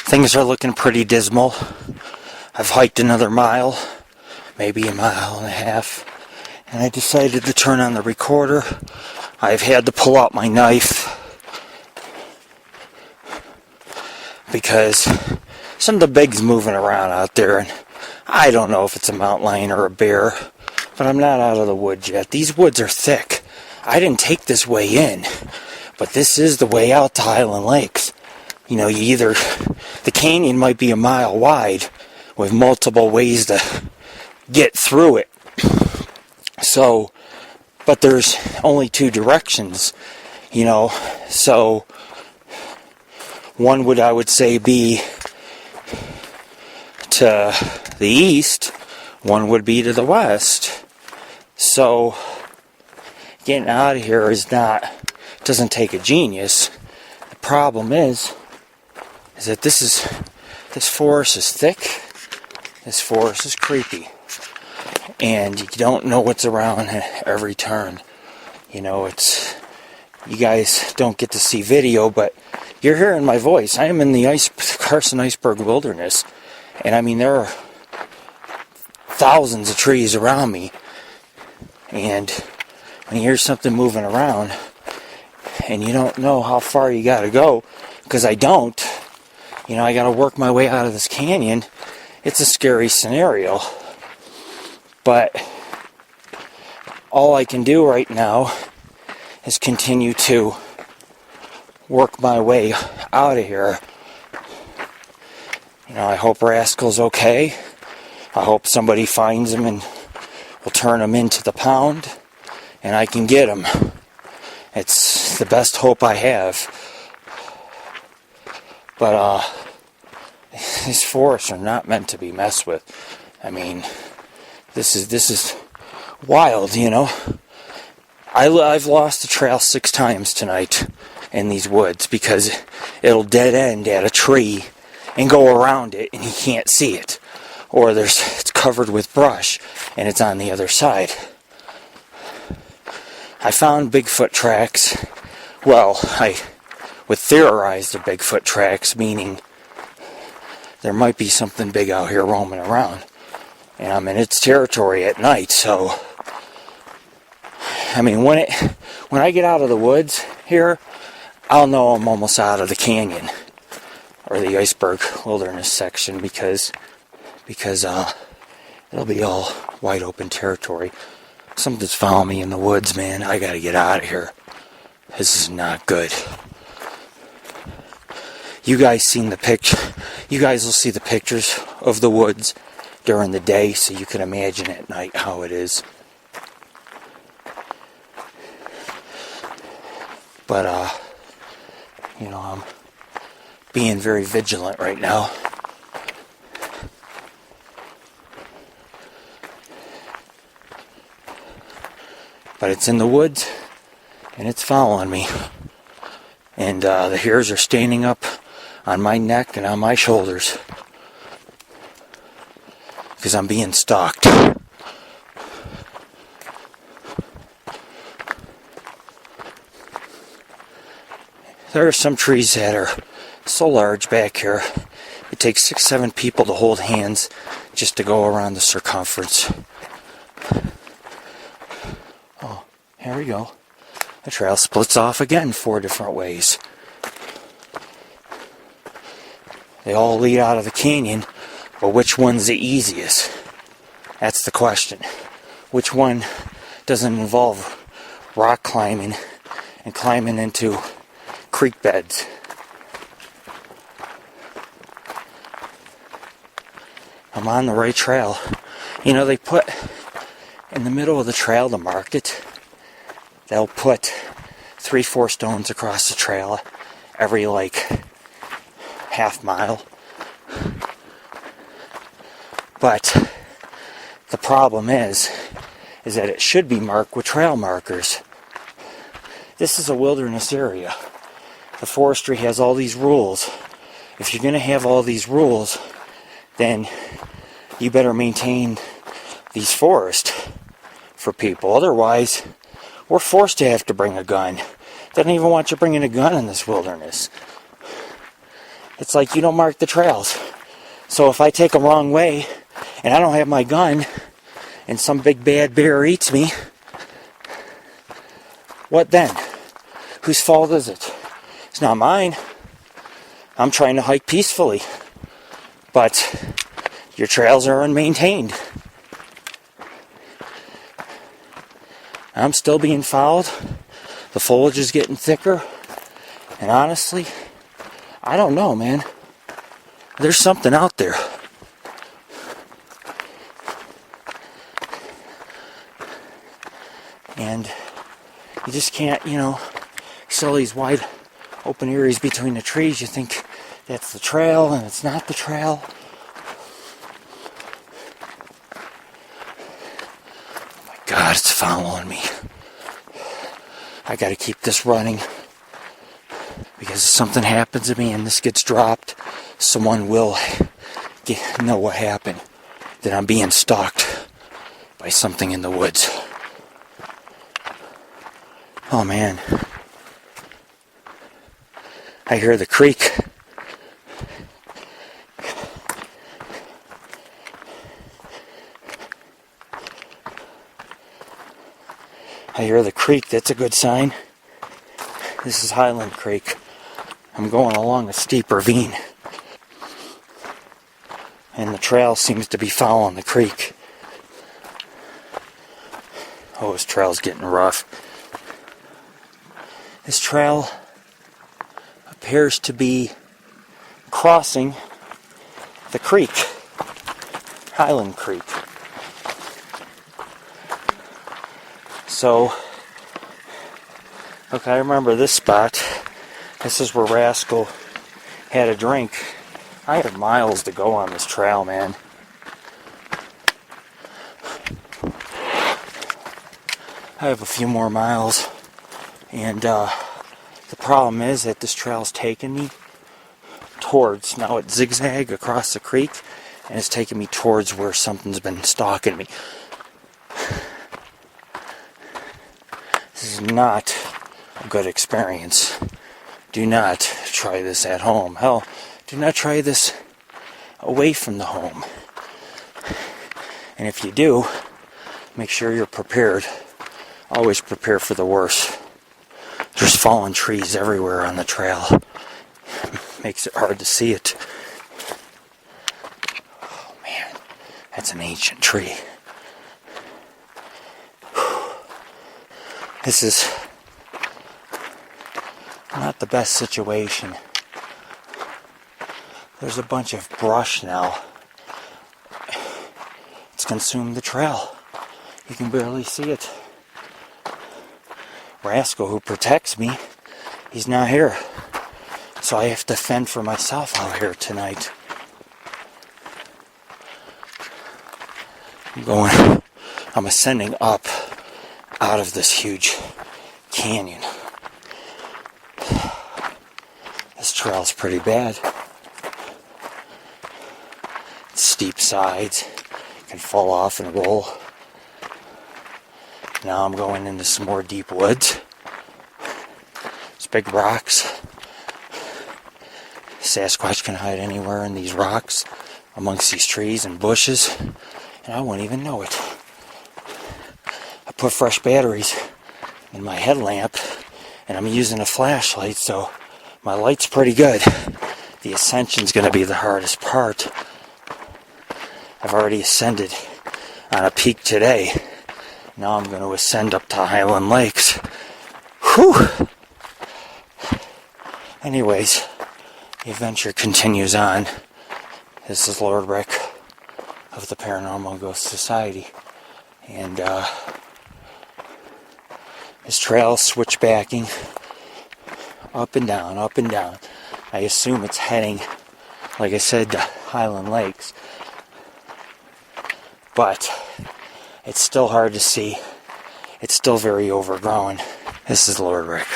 Things are looking pretty dismal. I've hiked another mile, maybe a mile and a half, and I decided to turn on the recorder. I've had to pull out my knife because some of the big's moving around out there, and I don't know if it's a mountain lion or a bear, but I'm not out of the woods yet. These woods are thick. I didn't take this way in, but this is the way out to Highland Lakes. You know, the canyon might be a mile wide with multiple ways to get through it. So, but there's only two directions, you know, so one would, I would say, be to the east, one would be to the west. So, getting out of here doesn't take a genius. The problem is that this forest is thick, this forest is creepy, and you don't know what's around at every turn. You know, you guys don't get to see video, but you're hearing my voice. I am in the Carson Iceberg Wilderness, and I mean, there are thousands of trees around me, and when you hear something moving around, and you don't know how far you gotta go, because I don't, you know, I gotta work my way out of this canyon. It's a scary scenario, but all I can do right now is continue to work my way out of here. You know, I hope Rascal's okay. I hope somebody finds him and will turn him into the pound, and I can get him. It's the best hope I have. But these forests are not meant to be messed with. I mean, this is wild, you know. I've lost the trail 6 times tonight in these woods because it'll dead end at a tree and go around it and you can't see it. Or it's covered with brush and it's on the other side. I found Bigfoot tracks. Well, I would theorize they're Bigfoot tracks, meaning there might be something big out here roaming around. And I'm in its territory at night, so I mean, when I get out of the woods here, I'll know I'm almost out of the canyon or the Iceberg Wilderness section because it'll be all wide open territory. Something's following me in the woods, man. I gotta get out of here. This is not good. You guys seen the picture? You guys will see the pictures of the woods during the day, so you can imagine at night how it is. But you know, I'm being very vigilant right now. But it's in the woods, and it's following me. And the hairs are standing up on my neck and on my shoulders. Because I'm being stalked. There are some trees that are so large back here, it takes 6-7 people to hold hands just to go around the circumference. Oh, here we go. The trail splits off again 4 different ways. They all lead out of the canyon, but which one's the easiest? That's the question. Which one doesn't involve rock climbing and climbing into creek beds? I'm on the right trail. You know, they put in the middle of the trail to mark it. They'll put 3-4 stones across the trail every half mile. But the problem is that it should be marked with trail markers. This is a wilderness area. The forestry has all these rules. If you're going to have all these rules, then you better maintain these forests for people. Otherwise, we're forced to have to bring a gun. They don't even want you bringing a gun in this wilderness. It's like you don't mark the trails. So if I take a wrong way and I don't have my gun and some big bad bear eats me, what then? Whose fault is it? It's not mine. I'm trying to hike peacefully. But your trails are unmaintained. I'm still being followed. The foliage is getting thicker. And honestly, I don't know, man. There's something out there. And you just can't, see all these wide open areas between the trees. You think that's the trail, and it's not the trail. Oh my God, it's following me. I gotta keep this running. Because if something happens to me and this gets dropped, someone will know what happened. That I'm being stalked by something in the woods. Oh man. I hear the creek. I hear the creek. That's a good sign. This is Highland Creek. I'm going along a steep ravine. And the trail seems to be following the creek. Oh, this trail's getting rough. This trail appears to be crossing the creek, Highland Creek. So, okay, I remember this spot. This is where Rascal had a drink. I have miles to go on this trail, man. I have a few more miles. And the problem is that this trail's taking me towards, now it's zigzag across the creek, and it's taking me towards where something's been stalking me. This is not a good experience. Do not try this at home. Hell, do not try this away from the home. And if you do, make sure you're prepared. Always prepare for the worst. There's fallen trees everywhere on the trail. Makes it hard to see it. Oh man, that's an ancient tree. This is not the best situation. There's a bunch of brush now. It's consumed the trail. You can barely see it. Rascal, who protects me, he's not here. So I have to fend for myself out here tonight. I'm ascending up out of this huge canyon. This trail's pretty bad. It's steep sides, can fall off and roll. Now I'm going into some more deep woods. There's big rocks. Sasquatch can hide anywhere in these rocks, amongst these trees and bushes, and I won't even know it. I put fresh batteries in my headlamp, and I'm using a flashlight, so my light's pretty good. The ascension's going to be the hardest part. I've already ascended on a peak today. Now I'm going to ascend up to Highland Lakes. Whew! Anyways, the adventure continues on. This is Lord Rick of the Paranormal Ghost Society. And this trail switchbacking up and down, up and down. I assume it's heading, like I said, to Highland Lakes. But it's still hard to see. It's still very overgrown. This is Lord Rick.